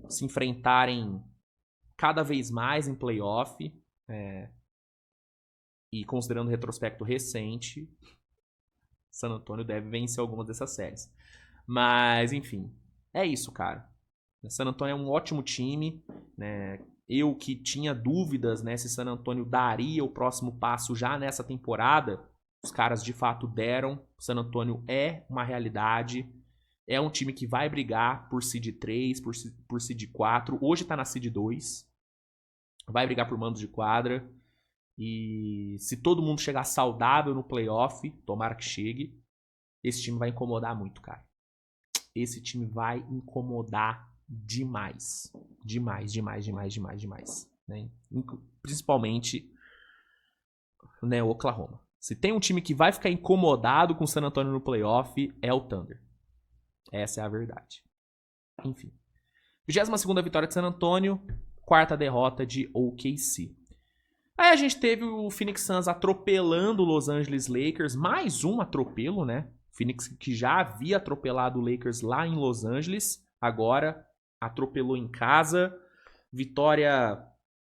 se enfrentarem cada vez mais em playoff. E considerando o retrospecto recente, San Antonio deve vencer algumas dessas séries. Mas, enfim, é isso, cara. San Antonio é um ótimo time, né? Eu que tinha dúvidas, né, se San Antonio daria o próximo passo já nessa temporada, os caras de fato deram. San Antonio é uma realidade. É um time que vai brigar por seed 3, por seed 4. Hoje tá na seed 2. Vai brigar por mandos de quadra. E se todo mundo chegar saudável no playoff, tomara que chegue, esse time vai incomodar muito, cara. Esse time vai incomodar demais. Demais. Né? Principalmente, né, o Oklahoma. Se tem um time que vai ficar incomodado com o San Antonio no playoff, é o Thunder. Essa é a verdade. Enfim. 22ª vitória de San Antonio, 4ª derrota de OKC. Aí a gente teve o Phoenix Suns atropelando o Los Angeles Lakers, mais um atropelo, né? Phoenix que já havia atropelado o Lakers lá em Los Angeles, agora atropelou em casa. Vitória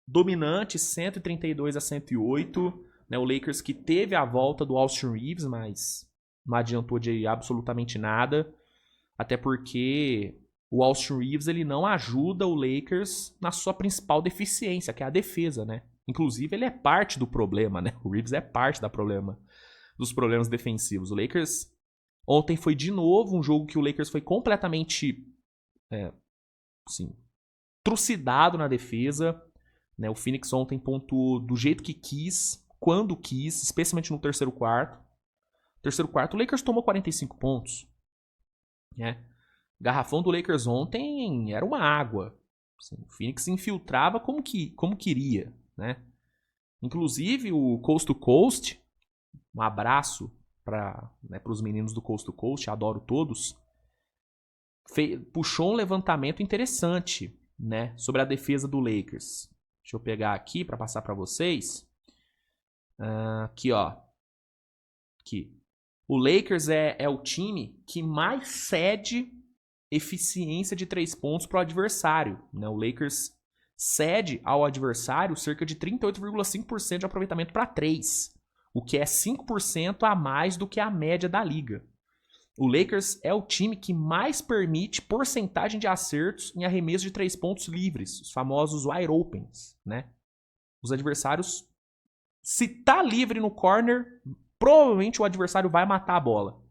dominante, 132-108. Né, o Lakers que teve a volta do Austin Reeves, mas não adiantou de absolutamente nada. Até porque o Austin Reeves ele não ajuda o Lakers na sua principal deficiência, que é a defesa, né? Inclusive, ele é parte do problema, né? O Reeves é parte dos problemas defensivos. O Lakers ontem foi de novo um jogo que o Lakers foi completamente assim, trucidado na defesa. Né? O Phoenix ontem pontuou do jeito que quis, quando quis, especialmente no terceiro quarto. O Lakers tomou 45 pontos. Né? O garrafão do Lakers ontem era uma água. Assim, o Phoenix infiltrava como queria. Né? Inclusive o Coast to Coast, um abraço para os meninos do Coast to Coast, adoro todos, puxou um levantamento interessante, né, sobre a defesa do Lakers. Deixa eu pegar aqui para passar para vocês. Aqui, ó. Aqui. O Lakers é o time que mais cede eficiência de 3 pontos para o adversário. Né? O Lakers cede ao adversário cerca de 38,5% de aproveitamento para 3, o que é 5% a mais do que a média da liga. O Lakers é o time que mais permite porcentagem de acertos em arremesso de 3 pontos livres, os famosos wide opens, né? Os adversários, se tá livre no corner, provavelmente o adversário vai matar a bola,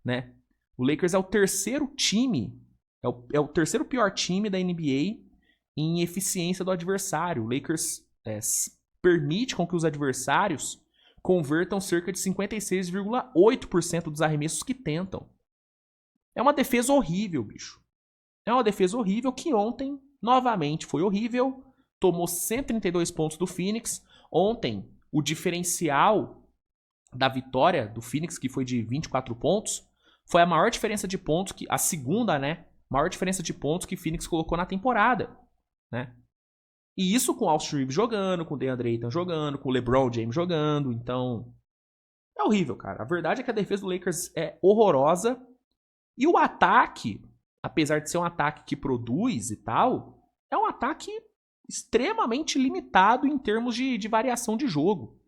né? O Lakers é o terceiro time, é o terceiro pior time da NBA em eficiência do adversário. O Lakers permite com que os adversários convertam cerca de 56,8% dos arremessos que tentam. É uma defesa horrível, bicho. É uma defesa horrível que ontem, novamente, foi horrível. Tomou 132 pontos do Phoenix. Ontem, o diferencial da vitória do Phoenix, que foi de 24 pontos, foi a maior diferença de pontos, a segunda, né? Maior diferença de pontos que o Phoenix colocou na temporada, né? E isso com o Austin Reeves jogando, com o DeAndre Ayton jogando, com o LeBron James jogando. Então, é horrível, cara. A verdade é que a defesa do Lakers é horrorosa. E o ataque, apesar de ser um ataque que produz e tal, é um ataque extremamente limitado em termos de variação de jogo.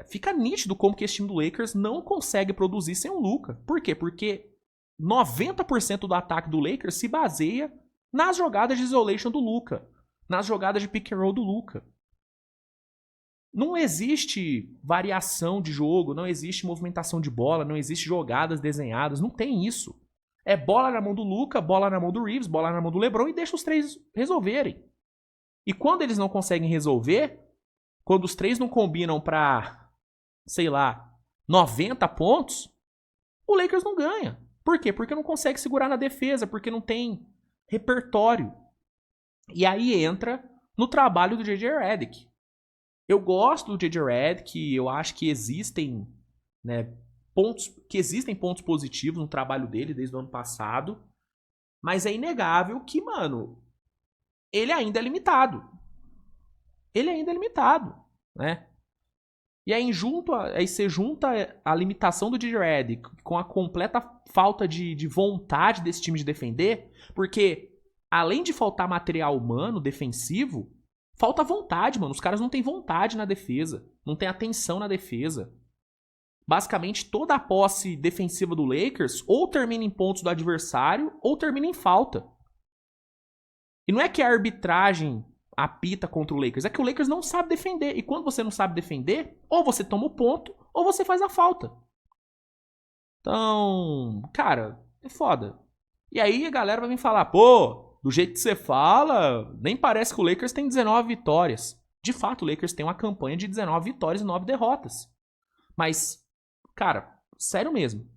Fica nítido como que esse time do Lakers não consegue produzir sem o Luka. Por quê? Porque 90% do ataque do Lakers se baseia nas jogadas de isolation do Luka, nas jogadas de pick and roll do Luka. Não existe variação de jogo, não existe movimentação de bola, não existe jogadas desenhadas, não tem isso. É bola na mão do Luka, bola na mão do Reeves, bola na mão do LeBron e deixa os três resolverem. E quando eles não conseguem resolver, quando os três não combinam pra, sei lá, 90 pontos, o Lakers não ganha. Por quê? Porque não consegue segurar na defesa, porque não tem repertório. E aí entra no trabalho do J.J. Redick. Eu gosto do J.J. Redick, eu acho que existem, né, pontos positivos no trabalho dele desde o ano passado, mas é inegável que, mano, ele ainda é limitado. Ele ainda é limitado, né? E aí você junta a limitação do J.J. Redick com a completa falta de vontade desse time de defender, porque além de faltar material humano defensivo, falta vontade, mano. Os caras não têm vontade na defesa. Não tem atenção na defesa. Basicamente, toda a posse defensiva do Lakers ou termina em pontos do adversário ou termina em falta. E não é que a arbitragem apita contra o Lakers, é que o Lakers não sabe defender. E quando você não sabe defender, ou você toma o ponto ou você faz a falta. Então, cara, é foda. E aí a galera vai vir falar, pô, do jeito que você fala, nem parece que o Lakers tem 19 vitórias. De fato, o Lakers tem uma campanha de 19 vitórias e 9 derrotas. Mas, cara, sério mesmo.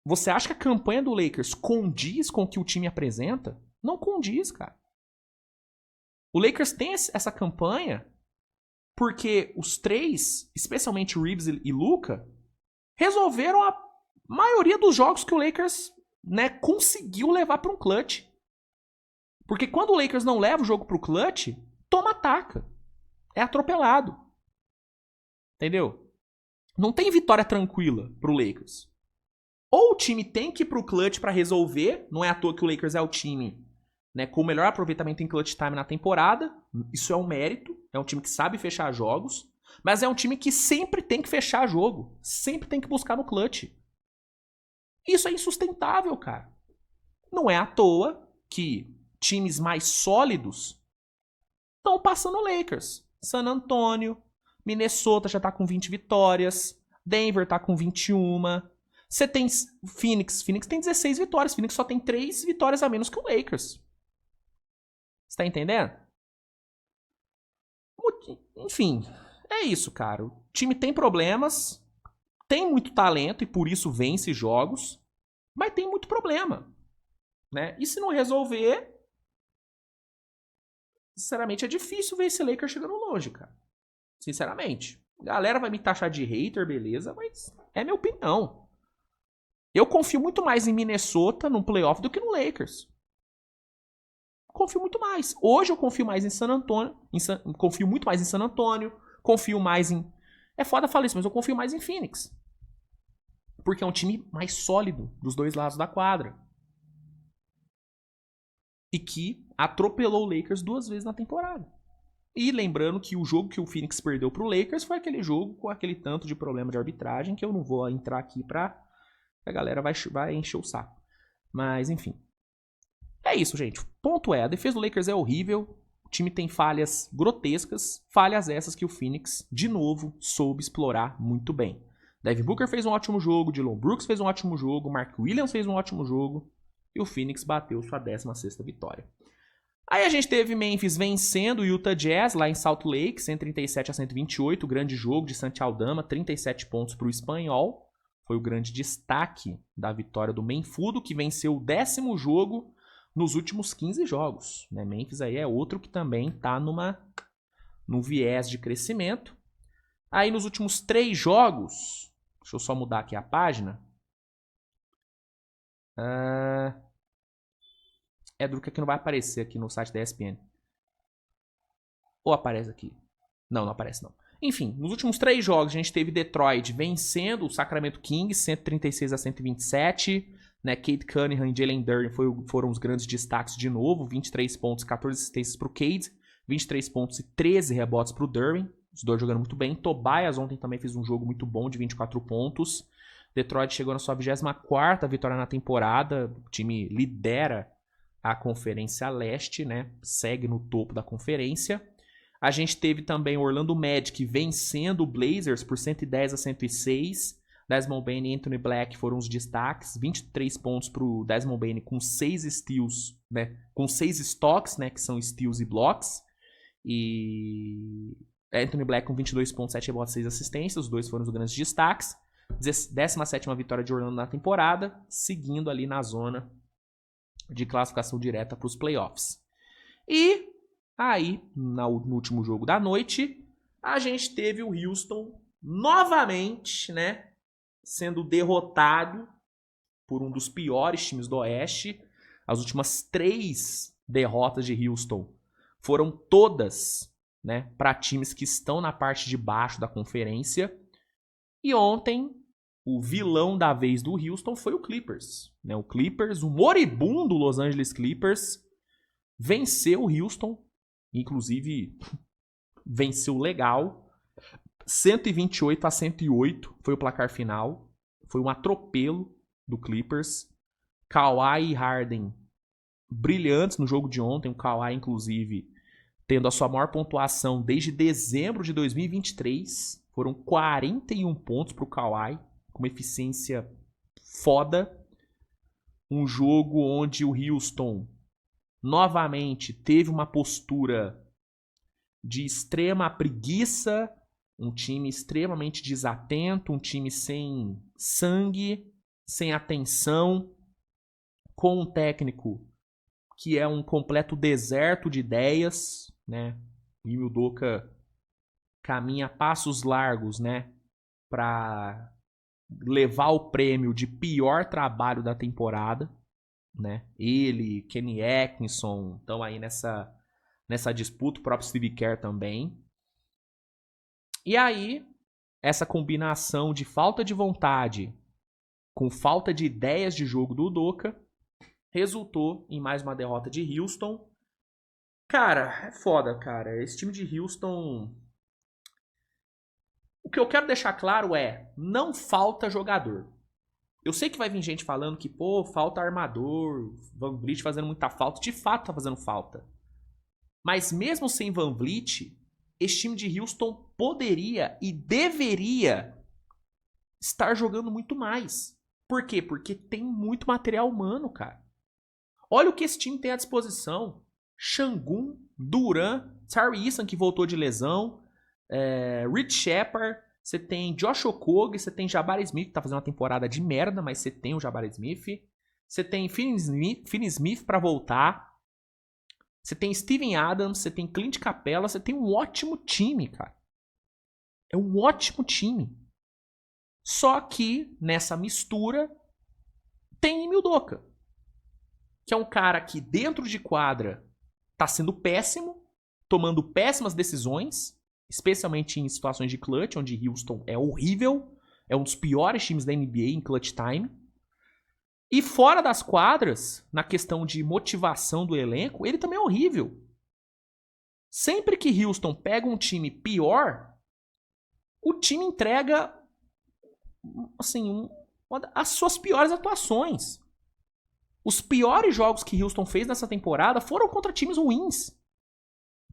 Você acha que a campanha do Lakers condiz com o que o time apresenta? Não condiz, cara. O Lakers tem essa campanha porque os três, especialmente Reeves e Luka, resolveram a maioria dos jogos que o Lakers, né, conseguiu levar para um clutch. Porque quando o Lakers não leva o jogo para o clutch, toma ataca. É atropelado. Entendeu? Não tem vitória tranquila pro Lakers. Ou o time tem que ir pro clutch para resolver. Não é à toa que o Lakers é o time, né, com o melhor aproveitamento em clutch time na temporada. Isso é um mérito. É um time que sabe fechar jogos. Mas é um time que sempre tem que fechar jogo. Sempre tem que buscar no clutch. Isso é insustentável, cara. Não é à toa que times mais sólidos estão passando o Lakers. San Antonio, Minnesota já tá com 20 vitórias. Denver tá com 21. Você tem Phoenix. Phoenix tem 16 vitórias. Phoenix só tem 3 vitórias a menos que o Lakers. Você tá entendendo? Enfim, é isso, cara. O time tem problemas, tem muito talento e por isso vence jogos, mas tem muito problema, né? E se não resolver, sinceramente é difícil ver esse Lakers chegando longe, cara. Sinceramente. A galera vai me taxar de hater, beleza, mas é minha opinião. Eu confio muito mais em Minnesota no playoff do que no Lakers. Confio muito mais. Hoje eu confio mais em San Antonio. Confio muito mais em San Antonio. Confio mais em... É foda falar isso, mas eu confio mais em Phoenix. Porque é um time mais sólido dos dois lados da quadra. E que atropelou o Lakers 2 vezes na temporada. E lembrando que o jogo que o Phoenix perdeu pro Lakers foi aquele jogo com aquele tanto de problema de arbitragem que eu não vou entrar aqui pra... A galera vai encher o saco. Mas, enfim. É isso, gente. O ponto é, a defesa do Lakers é horrível. O time tem falhas grotescas, falhas essas que o Phoenix, de novo, soube explorar muito bem. Devin Booker fez um ótimo jogo, Dillon Brooks fez um ótimo jogo, Mark Williams fez um ótimo jogo e o Phoenix bateu sua 16ª vitória. Aí a gente teve Memphis vencendo o Utah Jazz lá em Salt Lake, 137-128, grande jogo de Santi Aldama, 37 pontos para o espanhol. Foi o grande destaque da vitória do Menfudo, que venceu o 10º jogo nos últimos 15 jogos. Né? Memphis aí é outro que também está num viés de crescimento. Aí nos últimos 3 jogos, deixa eu só mudar aqui a página. Druca que não vai aparecer aqui no site da ESPN. Ou aparece aqui? Não aparece não. Enfim, nos últimos 3 jogos a gente teve Detroit vencendo o Sacramento Kings, 136-127. Né? Cade Cunningham e Jalen Duren foram os grandes destaques de novo. 23 pontos, 14 assistências para o Cade. 23 pontos e 13 rebotes para o Duren. Os dois jogando muito bem. Tobias ontem também fez um jogo muito bom de 24 pontos. Detroit chegou na sua 24ª vitória na temporada. O time lidera a Conferência Leste, né? Segue no topo da conferência. A gente teve também o Orlando Magic vencendo o Blazers por 110-106. Desmond Bane e Anthony Black foram os destaques. 23 pontos para o Desmond Bane com 6 steals, né? Com 6 stocks, né? Que são steals e blocks. E Anthony Black com 22 pontos, 7 rebotes, 6 assistências. Os dois foram os grandes destaques. 17ª vitória de Orlando na temporada, seguindo ali na zona de classificação direta para os playoffs. E aí, no último jogo da noite, a gente teve o Houston novamente, né, sendo derrotado por um dos piores times do Oeste. As últimas 3 derrotas de Houston foram todas, né, para times que estão na parte de baixo da conferência. E ontem, o vilão da vez do Houston foi o Clippers. Né? O Clippers, o moribundo Los Angeles Clippers, venceu o Houston. Inclusive, venceu legal. 128-108 foi o placar final. Foi um atropelo do Clippers. Kawhi e Harden brilhantes no jogo de ontem. O Kawhi, inclusive, tendo a sua maior pontuação desde dezembro de 2023. Foram 41 pontos para o Kawhi, com uma eficiência foda. Um jogo onde o Houston novamente teve uma postura de extrema preguiça, um time extremamente desatento, um time sem sangue, sem atenção, com um técnico que é um completo deserto de ideias, né? O Ime Udoka caminha passos largos, né, para levar o prêmio de pior trabalho da temporada, né? Ele, Kenny Atkinson estão aí nessa disputa, o próprio Steve Kerr também. E aí, essa combinação de falta de vontade com falta de ideias de jogo do Udoka resultou em mais uma derrota de Houston. Cara, é foda, cara. Esse time de Houston... O que eu quero deixar claro é, não falta jogador. Eu sei que vai vir gente falando que, pô, falta armador, Van Vliet fazendo muita falta. De fato tá fazendo falta. Mas mesmo sem Van Vliet, esse time de Houston poderia e deveria estar jogando muito mais. Por quê? Porque tem muito material humano, cara. Olha o que esse time tem à disposição. Şengün, Duran, Tari Eason, que voltou de lesão, Rich Shepard, você tem Josh Okogie, você tem Jabari Smith, que tá fazendo uma temporada de merda, mas você tem o Jabari Smith. Você tem Finney Smith pra voltar. Você tem Steven Adams, você tem Clint Capela, você tem um ótimo time, cara. É um ótimo time. Só que, nessa mistura, tem Ime Udoka, que é um cara que dentro de quadra tá sendo péssimo, tomando péssimas decisões, especialmente em situações de clutch, onde Houston é horrível, é um dos piores times da NBA em clutch time. E fora das quadras, na questão de motivação do elenco, ele também é horrível. Sempre que Houston pega um time pior, o time entrega assim, as suas piores atuações. Os piores jogos que Houston fez nessa temporada foram contra times ruins.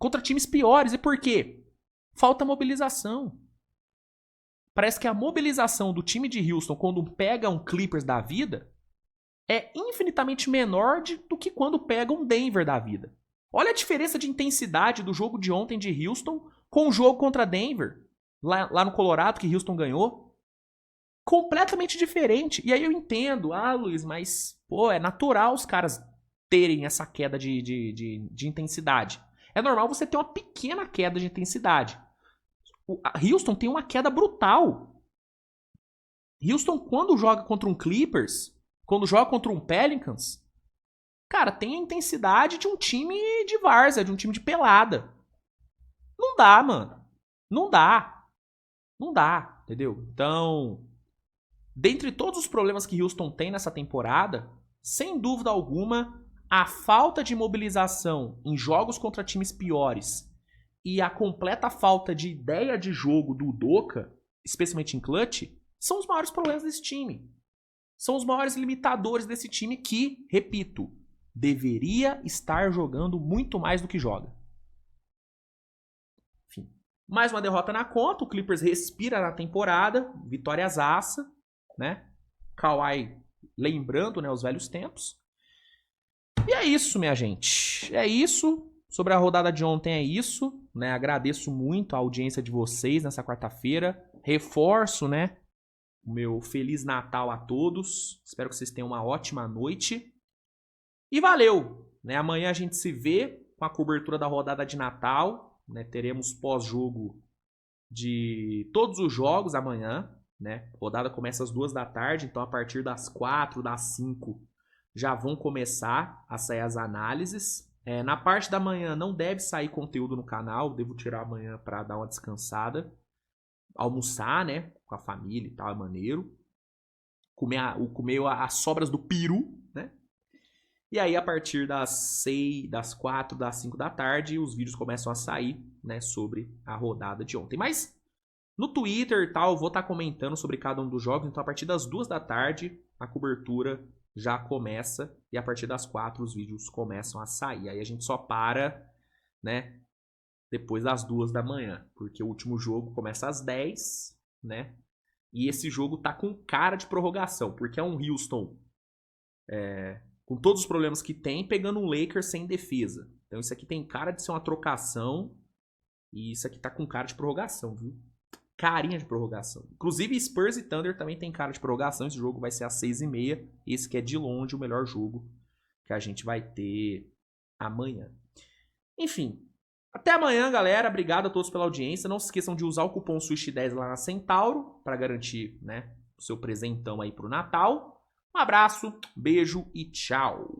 contra times piores. E por quê? Falta mobilização. Parece que a mobilização do time de Houston quando pega um Clippers da vida é infinitamente menor do que quando pega um Denver da vida. Olha a diferença de intensidade do jogo de ontem de Houston com o jogo contra Denver, lá no Colorado, que Houston ganhou. Completamente diferente. E aí eu entendo, Luiz, mas pô, é natural os caras terem essa queda de intensidade. É normal você ter uma pequena queda de intensidade. A Houston tem uma queda brutal. Houston, quando joga contra um Clippers, quando joga contra um Pelicans, cara, tem a intensidade de um time de várzea, de um time de pelada. Não dá, mano. Não dá. Não dá, entendeu? Então, dentre todos os problemas que Houston tem nessa temporada, sem dúvida alguma, a falta de mobilização em jogos contra times piores e a completa falta de ideia de jogo do Udoka, especialmente em clutch, são os maiores problemas desse time. São os maiores limitadores desse time que, repito, deveria estar jogando muito mais do que joga. Enfim, mais uma derrota na conta, o Clippers respira na temporada, vitóriasaça, né? Kawhi lembrando, né, os velhos tempos. E é isso, minha gente. É isso. Sobre a rodada de ontem é isso, né? Agradeço muito a audiência de vocês nessa quarta-feira. Reforço, né, o meu Feliz Natal a todos. Espero que vocês tenham uma ótima noite. E valeu, né? Amanhã a gente se vê com a cobertura da rodada de Natal, né? Teremos pós-jogo de todos os jogos amanhã, né? A rodada começa às 2 da tarde, então a partir das 4, das 5 já vão começar a sair as análises. Na parte da manhã não deve sair conteúdo no canal, devo tirar amanhã para dar uma descansada. Almoçar, né, com a família e tal, é maneiro. Comer as sobras do peru, né? E aí a partir das 6, das 4, das 5 da tarde, os vídeos começam a sair, né, sobre a rodada de ontem. Mas no Twitter e tal, eu vou estar comentando sobre cada um dos jogos, então a partir das 2 da tarde a cobertura já começa e a partir das 4 os vídeos começam a sair. Aí a gente só para, né, depois das 2 da manhã, porque o último jogo começa às 10, né? E esse jogo tá com cara de prorrogação, porque é um Houston com todos os problemas que tem, pegando um Lakers sem defesa. Então isso aqui tem cara de ser uma trocação e isso aqui tá com cara de prorrogação, viu? Carinha de prorrogação. Inclusive Spurs e Thunder também tem cara de prorrogação. Esse jogo vai ser às 6h30. Esse que é de longe o melhor jogo que a gente vai ter amanhã. Enfim, até amanhã, galera. Obrigado a todos pela audiência. Não se esqueçam de usar o cupom SWISH10 lá na Centauro para garantir, né, o seu presentão aí pro Natal. Um abraço, beijo e tchau.